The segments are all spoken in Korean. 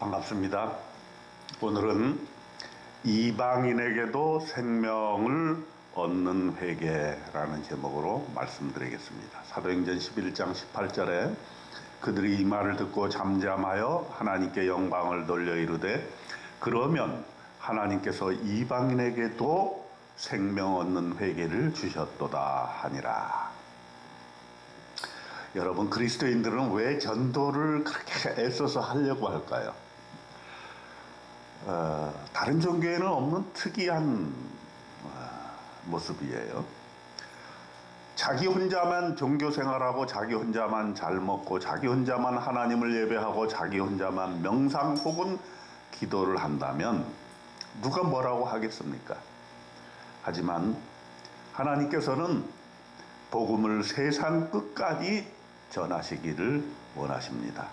반갑습니다. 오늘은 이방인에게도 생명을 얻는 회개라는 제목으로 말씀드리겠습니다. 사도행전 11장 18절에 그들이 이 말을 듣고 잠잠하여 하나님께 영광을 돌려 이르되 그러면 하나님께서 이방인에게도 생명 얻는 회개를 주셨도다 하니라. 여러분, 그리스도인들은 왜 전도를 그렇게 애써서 하려고 할까요? 다른 종교에는 없는 특이한 모습이에요. 자기 혼자만 종교 생활하고 자기 혼자만 잘 먹고 자기 혼자만 하나님을 예배하고 자기 혼자만 명상 혹은 기도를 한다면 누가 뭐라고 하겠습니까? 하지만 하나님께서는 복음을 세상 끝까지 전하시기를 원하십니다.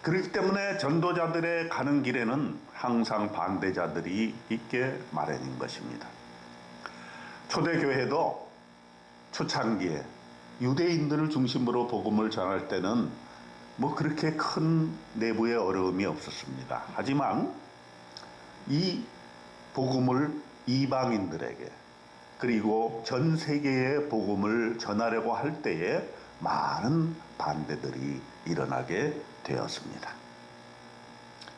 그렇기 때문에 전도자들의 가는 길에는 항상 반대자들이 있게 마련인 것입니다. 초대교회도 초창기에 유대인들을 중심으로 복음을 전할 때는 그렇게 큰 내부의 어려움이 없었습니다. 하지만 이 복음을 이방인들에게 그리고 전 세계에 복음을 전하려고 할 때에 많은 반대들이 일어나게 되었습니다.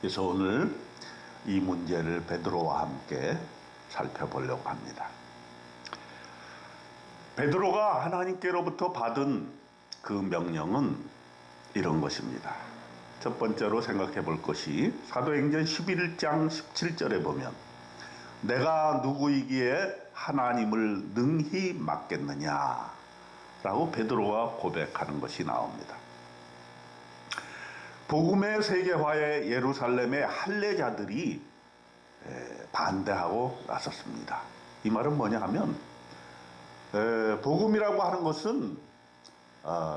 그래서 오늘 이 문제를 베드로와 함께 살펴보려고 합니다. 베드로가 하나님께로부터 받은 그 명령은 이런 것입니다. 첫 번째로 생각해 볼 것이 사도행전 11장 17절에 보면 내가 누구이기에 하나님을 능히 맡겠느냐 라고 베드로가 고백하는 것이 나옵니다. 복음의 세계화에 예루살렘의 할례자들이 반대하고 나섰습니다. 이 말은 뭐냐 하면 복음이라고 하는 것은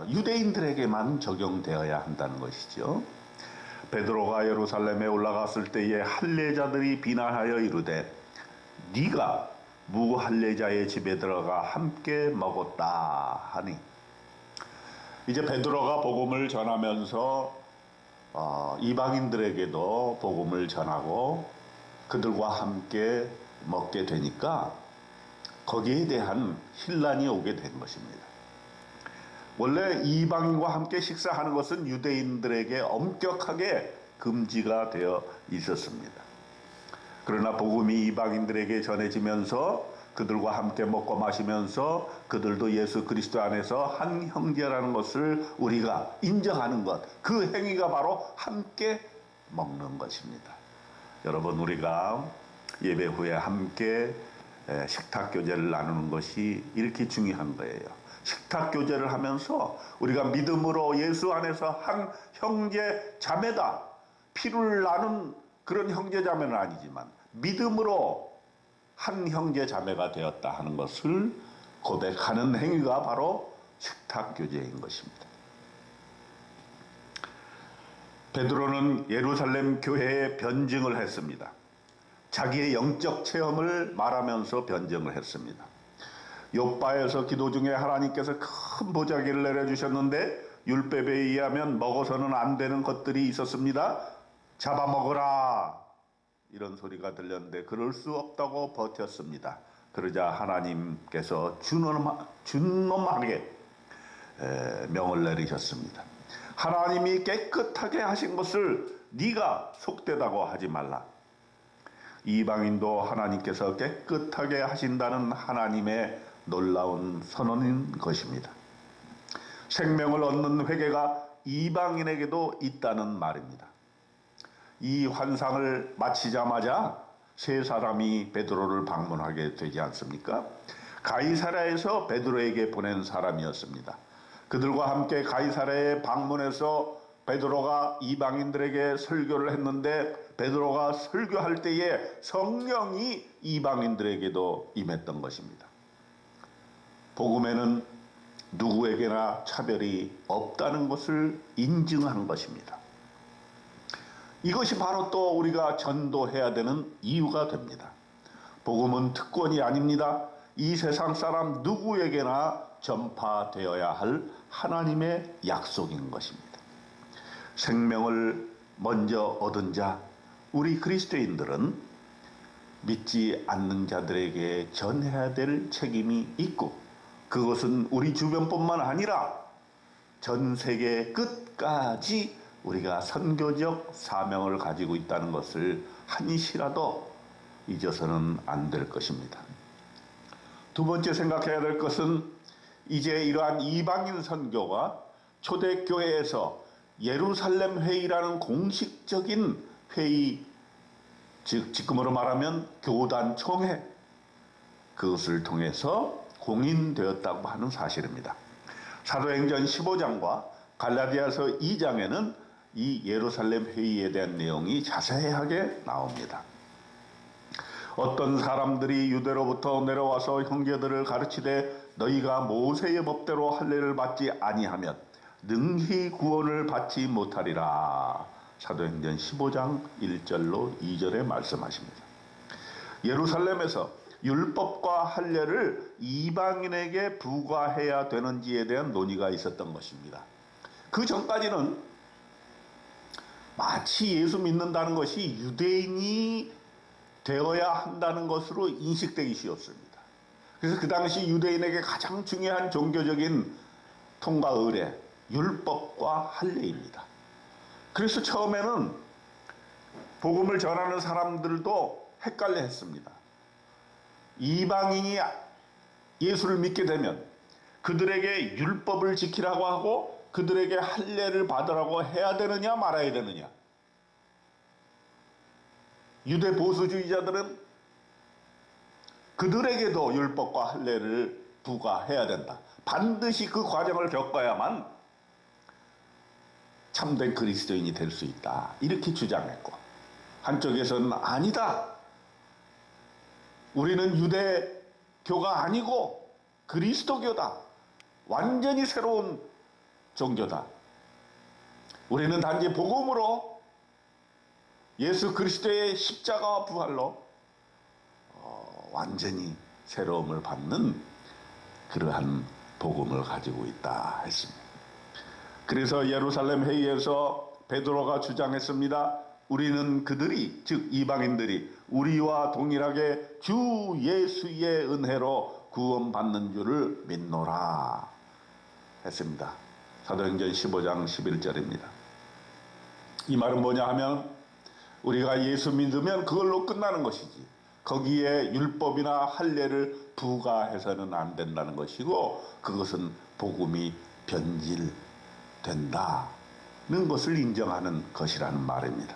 유대인들에게만 적용되어야 한다는 것이죠. 베드로가 예루살렘에 올라갔을 때에 할례자들이 비난하여 이르되 네가 무할례자의 집에 들어가 함께 먹었다 하니, 이제 베드로가 복음을 전하면서 이방인들에게도 복음을 전하고 그들과 함께 먹게 되니까 거기에 대한 혼란이 오게 된 것입니다. 원래 이방인과 함께 식사하는 것은 유대인들에게 엄격하게 금지가 되어 있었습니다. 그러나 복음이 이방인들에게 전해지면서 그들과 함께 먹고 마시면서 그들도 예수 그리스도 안에서 한 형제라는 것을 우리가 인정하는 것, 그 행위가 바로 함께 먹는 것입니다. 여러분, 우리가 예배 후에 함께 식탁 교제를 나누는 것이 이렇게 중요한 거예요. 식탁 교제를 하면서 우리가 믿음으로 예수 안에서 한 형제 자매다, 피를 나눈 그런 형제 자매는 아니지만 믿음으로 한 형제 자매가 되었다 하는 것을 고백하는 행위가 바로 식탁 교제인 것입니다. 베드로는 예루살렘 교회에 변증을 했습니다. 자기의 영적 체험을 말하면서 변증을 했습니다. 욥바에서 기도 중에 하나님께서 큰 보자기를 내려주셨는데 율법에 의하면 먹어서는 안 되는 것들이 있었습니다. 잡아먹어라, 이런 소리가 들렸는데 그럴 수 없다고 버텼습니다. 그러자 하나님께서 준엄하게 명을 내리셨습니다. 하나님이 깨끗하게 하신 것을 네가 속되다고 하지 말라. 이방인도 하나님께서 깨끗하게 하신다는 하나님의 놀라운 선언인 것입니다. 생명을 얻는 회개가 이방인에게도 있다는 말입니다. 이 환상을 마치자마자 세 사람이 베드로를 방문하게 되지 않습니까? 가이사랴에서 베드로에게 보낸 사람이었습니다. 그들과 함께 가이사랴에 방문해서 베드로가 이방인들에게 설교를 했는데 베드로가 설교할 때에 성령이 이방인들에게도 임했던 것입니다. 복음에는 누구에게나 차별이 없다는 것을 인증한 것입니다. 이것이 바로 또 우리가 전도해야 되는 이유가 됩니다. 복음은 특권이 아닙니다. 이 세상 사람 누구에게나 전파되어야 할 하나님의 약속인 것입니다. 생명을 먼저 얻은 자, 우리 그리스도인들은 믿지 않는 자들에게 전해야 될 책임이 있고, 그것은 우리 주변뿐만 아니라 전 세계 끝까지 우리가 선교적 사명을 가지고 있다는 것을 한시라도 잊어서는 안 될 것입니다. 두 번째 생각해야 될 것은 이제 이러한 이방인 선교가 초대교회에서 예루살렘 회의라는 공식적인 회의, 즉 지금으로 말하면 교단 총회, 그것을 통해서 공인되었다고 하는 사실입니다. 사도행전 15장과 갈라디아서 2장에는 이 예루살렘 회의에 대한 내용이 자세하게 나옵니다. 어떤 사람들이 유대로부터 내려와서 형제들을 가르치되 너희가 모세의 법대로 할례를 받지 아니하면 능히 구원을 받지 못하리라. 사도행전 15장 1절로 2절에 말씀하십니다. 예루살렘에서 율법과 할례를 이방인에게 부과해야 되는지에 대한 논의가 있었던 것입니다. 그 전까지는 마치 예수 믿는다는 것이 유대인이 되어야 한다는 것으로 인식되기 쉬웠습니다. 그래서 그 당시 유대인에게 가장 중요한 종교적인 통과 의례, 율법과 할례입니다. 그래서 처음에는 복음을 전하는 사람들도 헷갈려 했습니다. 이방인이 예수를 믿게 되면 그들에게 율법을 지키라고 하고 그들에게 할례를 받으라고 해야 되느냐 말아야 되느냐. 유대 보수주의자들은 그들에게도 율법과 할례를 부과해야 된다. 반드시 그 과정을 겪어야만 참된 그리스도인이 될 수 있다. 이렇게 주장했고, 한쪽에서는 아니다. 우리는 유대교가 아니고 그리스도교다. 완전히 새로운 종교다. 우리는 단지 복음으로 예수 그리스도의 십자가와 부활로 완전히 새로움을 받는 그러한 복음을 가지고 있다 했습니다. 그래서 예루살렘 회의에서 베드로가 주장했습니다. 우리는 그들이, 즉 이방인들이 우리와 동일하게 주 예수의 은혜로 구원받는 줄을 믿노라 했습니다. 사도행전 15장 11절입니다. 이 말은 뭐냐 하면 우리가 예수 믿으면 그걸로 끝나는 것이지 거기에 율법이나 할례를 부과해서는 안 된다는 것이고, 그것은 복음이 변질된다는 것을 인정하는 것이라는 말입니다.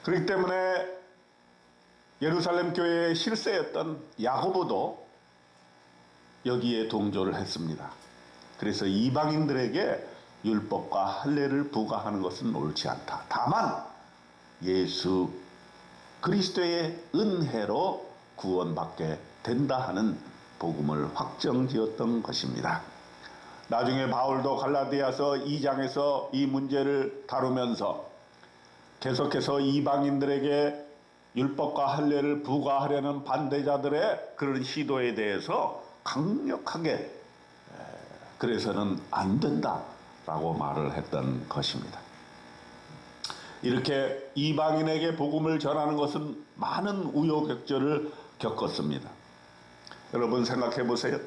그렇기 때문에 예루살렘 교회의 실세였던 야고보도 여기에 동조를 했습니다. 그래서 이방인들에게 율법과 할례를 부과하는 것은 옳지 않다. 다만 예수 그리스도의 은혜로 구원받게 된다 하는 복음을 확정지었던 것입니다. 나중에 바울도 갈라디아서 2장에서 이 문제를 다루면서 계속해서 이방인들에게 율법과 할례를 부과하려는 반대자들의 그런 시도에 대해서 강력하게 그래서는 안 된다라고 말을 했던 것입니다. 이렇게 이방인에게 복음을 전하는 것은 많은 우여곡절을 겪었습니다. 여러분 생각해 보세요.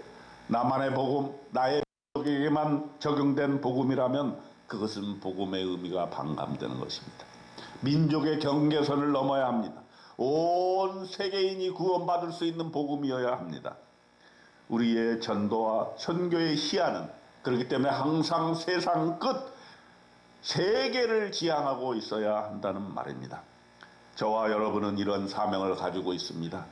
나만의 복음, 나의 민족에게만 적용된 복음이라면 그것은 복음의 의미가 반감되는 것입니다. 민족의 경계선을 넘어야 합니다. 온 세계인이 구원받을 수 있는 복음이어야 합니다. 우리의 전도와 선교의 시야는 그렇기 때문에 항상 세상 끝 세계를 지향하고 있어야 한다는 말입니다. 저와 여러분은 이런 사명을 가지고 있습니다.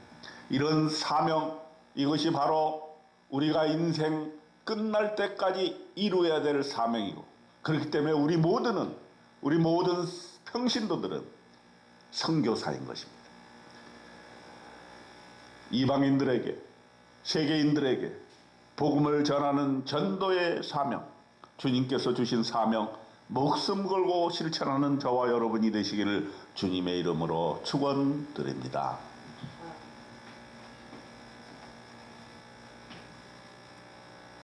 이런 사명, 이것이 바로 우리가 인생 끝날 때까지 이루어야 될 사명이고, 그렇기 때문에 우리 모든 평신도들은 선교사인 것입니다. 이방인들에게, 세계인들에게 복음을 전하는 전도의 사명, 주님께서 주신 사명, 목숨 걸고 실천하는 저와 여러분이 되시기를 주님의 이름으로 축원드립니다.